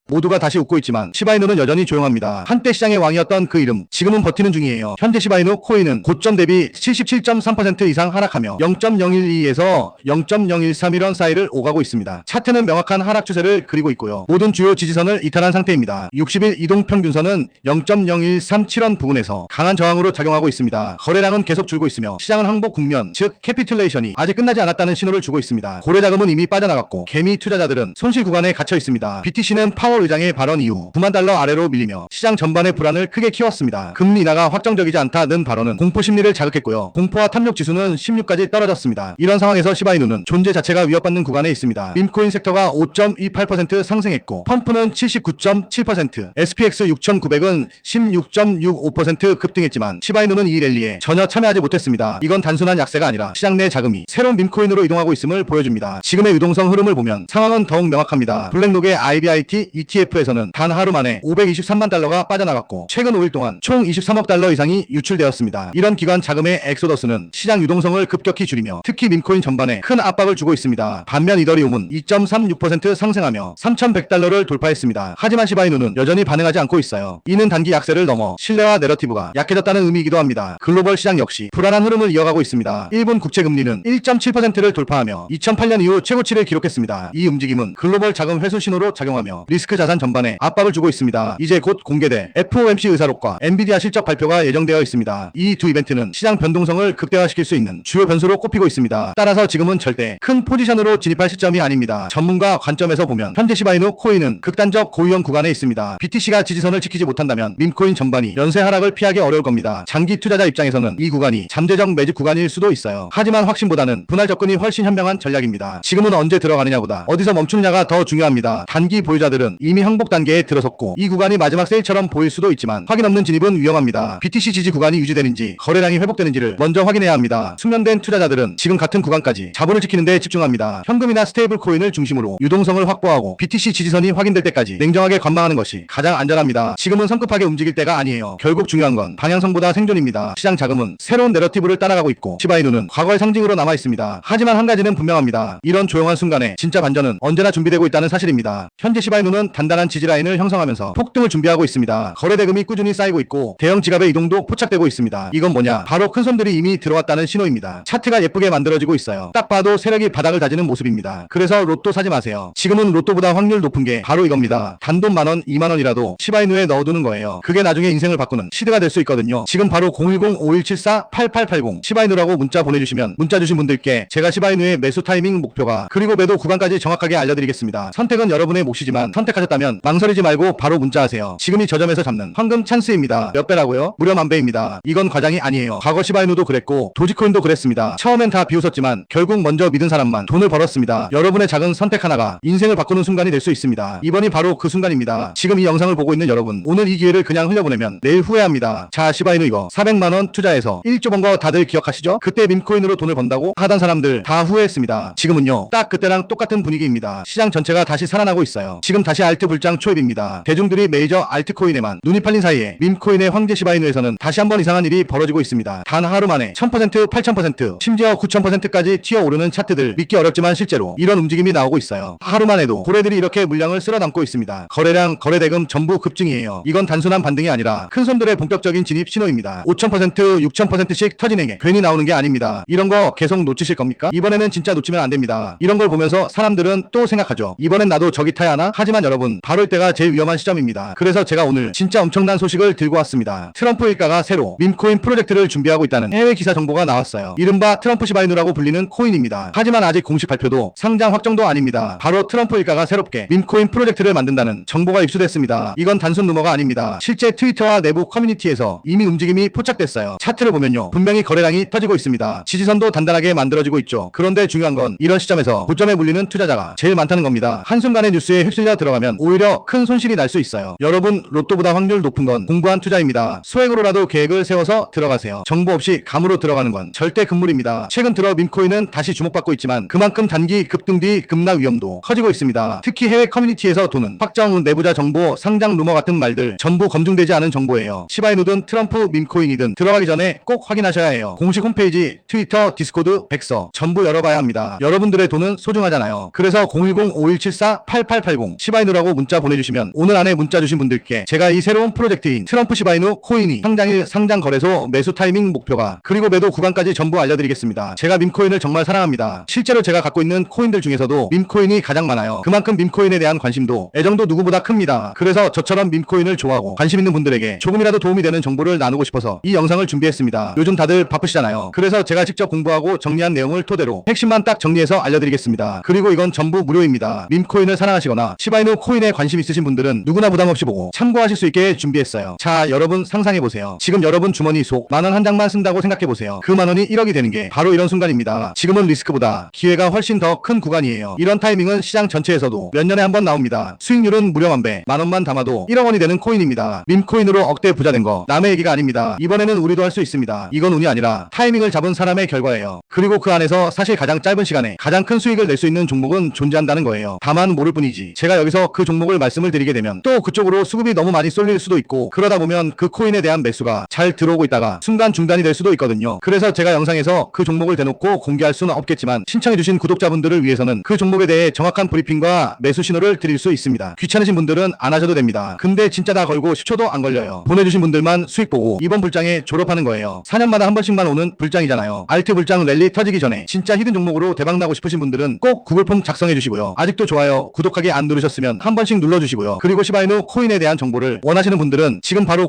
모두가 다시 웃고 있지만 시바이누는 여전히 조용합니다. 한때 시장의 왕이었던 그 이름, 지금은 버티는 중이에요. 현재 시바이누 코인은 고점 대비 77.3% 이상 하락하며 0.012에서 0.013 사이를 오가고 있습니다. 차트는 명확한 하락 추세를 그리고 있고요. 모든 주요 지지선을 이탈한 상태입니다. 60일 이동평균선은 0.0137원 부근에서 강한 저항으로 작용하고 있습니다. 거래량은 계속 줄고 있으며 시장은 항복 국면, 즉 캐피툴레이션이 아직 끝나지 않았다는 신호를 주고 있습니다. 고래 자금은 이미 빠져나갔고 개미 투자자들은 손실 구간에 갇혀 있습니다. BTC는 파월 의장의 발언 이후 9만 달러 아래로 밀리며 시장 전반의 불안을 크게 키웠습니다. 금리 인하가 확정적이지 않다는 발언은 공포 심리를 자극했고요. 공포와 탐욕 지수는 16까지 떨어졌습니다. 이런 상황에서 시바이누는 존재 자체가 위협받는 구간에 있습니다. 밈코인 섹터가 5.28% 상승했고 펌프는 79.7%, SPX 6900은 16.65% 급등했지만 시바이누는 이 랠리에 전혀 참여하지 못했습니다. 이건 단순한 약세가 아니라 시장 내 자금이 새로운 밈코인으로 이동하고 있음을 보여줍니다. 지금의 유동성 흐름을 보면 상황은 더욱 명확합니다. 블랙록의 IBIT ETF에서는 단 하루 만에 523만 달러가 빠져나갔고 최근 5일 동안 총 23억 달러 이상이 유출되었습니다. 이런 기관 자금의 엑소더스는 시장 유동성을 급격히 줄이며 특히 밈코인 전반에 큰 압박을 주고 있습니다. 반면 이더리움은 2.36% 상승하며 3,100달러를 돌파했습니다. 하지만 시바이누는 여전히 반응하지 않고 있어요. 이는 단기 약세를 넘어 신뢰와 내러티브가 약해졌다는 의미이기도 합니다. 글로벌 시장 역시 불안한 흐름을 이어가고 있습니다. 일본 국채금리는 1.7%를 돌파하며 2008년 이후 최고치를 기록했습니다. 이 움직임은 글로벌 자금 회수 신호로 작용하며 리스크 자산 전반에 압박을 주고 있습니다. 이제 곧 공개될 FOMC 의사록과 엔비디아 실적 발표가 예정되어 있습니다. 이 두 이벤트는 시장 변동성을 극대화시킬 수 있는 주요 변수로 꼽히고 있습니다. 따라서 지금은 절대 큰 포지션으로 진입할 시점이 아닙니다. 전문가 관점에서 보면 현재 시바이누 코인은 극단적 고위험 구간에 있습니다. BTC가 지지선을 지키지 못한다면 밈코인 전반이 연쇄 하락을 피하기 어려울 겁니다. 장기 투자자 입장에서는 이 구간이 잠재적 매집 구간일 수도 있어요. 하지만 확신보다는 분할 접근이 훨씬 현명한 전략입니다. 지금은 언제 들어가느냐보다 어디서 멈추느냐가 더 중요합니다. 단기 보유자들은 이미 항복 단계에 들어섰고 이 구간이 마지막 세일처럼 보일 수도 있지만 확인 없는 진입은 위험합니다. BTC 지지 구간이 유지되는지 거래량이 회복되는지를 먼저 확인해야 합니다. 숙련된 투자자들은 지금 같은 구간까지 자본을 지키는 데 집중합니다. 현금이나 스테이블 코인을 중심으로 유동성을 확보하고 BTC 지지선이 확인될 때까지 냉정하게 관망하는 것이 가장 안전합니다. 지금은 성급하게 움직일 때가 아니에요. 결국 중요한 건 방향성보다 생존입니다. 시장 자금은 새로운 내러티브를 따라가고 있고 시바이누는 과거의 상징으로 남아 있습니다. 하지만 한 가지는 분명합니다. 이런 조용한 순간에 진짜 반전은 언제나 준비되고 있다는 사실입니다. 현재 시바이누는 단단한 지지라인을 형성하면서 폭등을 준비하고 있습니다. 거래 대금이 꾸준히 쌓이고 있고 대형 지갑의 이동도 포착되고 있습니다. 이건 뭐냐? 바로 큰 손들이 이미 들어왔다는 신호입니다. 차트가 예쁘게 만들어지고 있어요. 딱 봐도 세력이 바닥을 다지는 모습입니다. 그래서 로또 사지 마세요. 지금은 로또보다 확률 높은 게 바로 이겁니다. 단돈 만원, 2만원이라도 시바이누에 넣어두는 거예요. 그게 나중에 인생을 바꾸는 시드가 될 수 있거든요. 지금 바로 010-5174-8880 시바이누라고 문자 보내주시면 문자 주신 분들께 제가 시바이누의 매수 타이밍 목표가 그리고 매도 구간까지 정확하게 알려드리겠습니다. 선택은 여러분의 몫이지만 선택하셨다면 망설이지 말고 바로 문자하세요. 지금이 저점에서 잡는 황금 찬스입니다. 몇 배라고요? 무려 10,000배입니다. 이건 과장이 아니에요. 과거 시바이누도 그랬고 도지코인도 그랬습니다. 처음엔 다 비웃었지만 결국 먼저 믿은 사람만 돈을 벌었습니다. 여러분의 작은 선택 하나가 인생을 바꾸는 순간이 될 수 있습니다. 이번이 바로 그 순간입니다. 지금 이 영상을 보고 있는 여러분, 오늘 이 기회를 그냥 흘려보내면 내일 후회합니다. 자, 시바이누 이거 400만원 투자해서 1조 번 거 다들 기억하시죠? 그때 밈코인으로 돈을 번다고 하던 사람들 다 후회했습니다. 지금은요, 딱 그때랑 똑같은 분위기입니다. 시장 전체가 다시 살아나고 있어요. 지금 다시 알트 불장 초입입니다. 대중들이 메이저 알트코인에만 눈이 팔린 사이에 밈코인의 황제 시바이누에서는 다시 한번 이상한 일이 벌어지고 있습니다. 단 하루 만에 1000%, 8000%, 심지어 9000%까지 튀어오르는 차트들 믿기 어렵지만 실제로 이런 움직임이 나오고 있어요. 하루만 해도 고래들이 이렇게 물량을 쓸어 담고 있습니다. 거래량, 거래대금 전부 급증이에요. 이건 단순한 반등이 아니라 큰 손들의 본격적인 진입 신호입니다. 5000%, 6000%씩 터지는 게 괜히 나오는 게 아닙니다. 이런 거 계속 놓치실 겁니까? 이번에는 진짜 놓치면 안 됩니다. 이런 걸 보면서 사람들은 또 생각하죠. 이번엔 나도 저기 타야 하나? 하지만 여러분, 바로 이때가 제일 위험한 시점입니다. 그래서 제가 오늘 진짜 엄청난 소식을 들고 왔습니다. 트럼프 일가가 새로 밈코인 프로젝트를 준비하고 있다는 해외 기사 정보가 나왔어요. 이른바 트럼프 시바이누라고 불리는 코인입니다. 하지만 아직 공식 발표도 상장 확정도 아닙니다. 바로 트럼프 일가가 새롭게 밈코인 프로젝트를 만든다는 정보가 입수됐습니다. 이건 단순 루머가 아닙니다. 실제 트위터와 내부 커뮤니티에서 이미 움직임이 포착됐어요. 차트를 보면요, 분명히 거래량이 터지고 있습니다. 지지선도 단단하게 만들어지고 있죠. 그런데 중요한 건 이런 시점에서 고점에 물리는 투자자가 제일 많다는 겁니다. 한순간의 뉴스에 휩쓸려 들어가면 오히려 큰 손실이 날 수 있어요. 여러분, 로또보다 확률 높은 건 공부한 투자입니다. 소액으로라도 계획을 세워서 들어가세요. 정보 없이 감으로 들어가는 건 절대 금물입니다. 최근 들어 밈코인은 다시 주목받고 있지만 그만큼 단기 급등 뒤 급락 위험도 커지고 있습니다. 특히 해외 커뮤니티에서 도는 확정, 내부자 정보, 상장 루머 같은 말들 전부 검증되지 않은 정보예요. 시바이누든 트럼프 밈코인이든 들어가기 전에 꼭 확인하셔야 해요. 공식 홈페이지, 트위터, 디스코드, 백서 전부 열어봐야 합니다. 여러분들의 돈은 소중하잖아요. 그래서 010-5174-8880 시바이누라 시바이누라고 문자 보내주시면 오늘 안에 문자 주신 분들께 제가 이 새로운 프로젝트인 트럼프 시바이누 코인이 상장일 상장 거래소 매수 타이밍 목표가 그리고 매도 구간까지 전부 알려드리겠습니다. 제가 밈코인을 정말 사랑합니다. 실제로 제가 갖고 있는 코인들 중에서도 밈코인이 가장 많아요. 그만큼 밈코인에 대한 관심도 애정도 누구보다 큽니다. 그래서 저처럼 밈코인을 좋아하고 관심 있는 분들에게 조금이라도 도움이 되는 정보를 나누고 싶어서 이 영상을 준비했습니다. 요즘 다들 바쁘시잖아요. 그래서 제가 직접 공부하고 정리한 내용을 토대로 핵심만 딱 정리해서 알려드리겠습니다. 그리고 이건 전부 무료입니다. 밈코인을 사랑하시거나 시바이누 코인에 관심 있으신 분들은 누구나 부담없이 보고 참고하실 수 있게 준비했어요. 자, 여러분 상상해보세요. 지금 여러분 주머니 속 만원 한 장만 쓴다고 생각해보세요. 그 만원이 1억이 되는 게 바로 이런 순간입니다. 지금은 리스크보다 기회가 훨씬 더 큰 구간이에요. 이런 타이밍은 시장 전체에서도 몇 년에 한 번 나옵니다. 수익률은 무려 만배, 만원만 담아도 1억 원이 되는 코인입니다. 밈코인으로 억대 부자 된 거 남의 얘기가 아닙니다. 이번에는 우리도 할 수 있습니다. 이건 운이 아니라 타이밍을 잡은 사람의 결과예요. 그리고 그 안에서 사실 가장 짧은 시간에 가장 큰 수익을 낼 수 있는 종목은 존재한다는 거예요. 다만 모를 뿐이지. 제가 여기서 그 종목을 말씀을 드리게 되면 또 그쪽으로 수급이 너무 많이 쏠릴 수도 있고 그러다 보면 그 코인에 대한 매수가 잘 들어오고 있다가 순간 중단이 될 수도 있거든요. 그래서 제가 영상에서 그 종목을 대놓고 공개할 수는 없겠지만 신청해주신 구독자분들을 위해서는 그 종목에 대해 정확한 브리핑과 매수 신호를 드릴 수 있습니다. 귀찮으신 분들은 안 하셔도 됩니다. 근데 진짜 다 걸고 10초도 안 걸려요. 보내주신 분들만 수익 보고 이번 불장에 졸업하는 거예요. 4년마다 한 번씩만 오는 불장이잖아요. 알트 불장 랠리 터지기 전에 진짜 히든 종목으로 대박나고 싶으신 분들은 꼭 구글 폼 작성해 주시고요. 아직도 좋아요, 구독하기 안 누르셨으면 한 번씩 눌러주시고요. 그리고 시바이누 코인에 대한 정보를 원하시는 분들은 지금 바로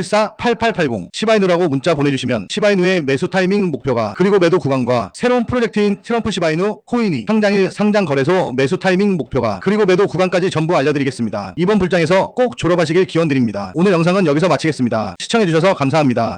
010-5174-8880 시바이누라고 문자 보내주시면 시바이누의 매수 타이밍 목표가 그리고 매도 구간과 새로운 프로젝트인 트럼프 시바이누 코인이 상장일 상장 거래소 매수 타이밍 목표가 그리고 매도 구간까지 전부 알려드리겠습니다. 이번 불장에서 꼭 졸업하시길 기원드립니다. 오늘 영상은 여기서 마치겠습니다. 시청해주셔서 감사합니다.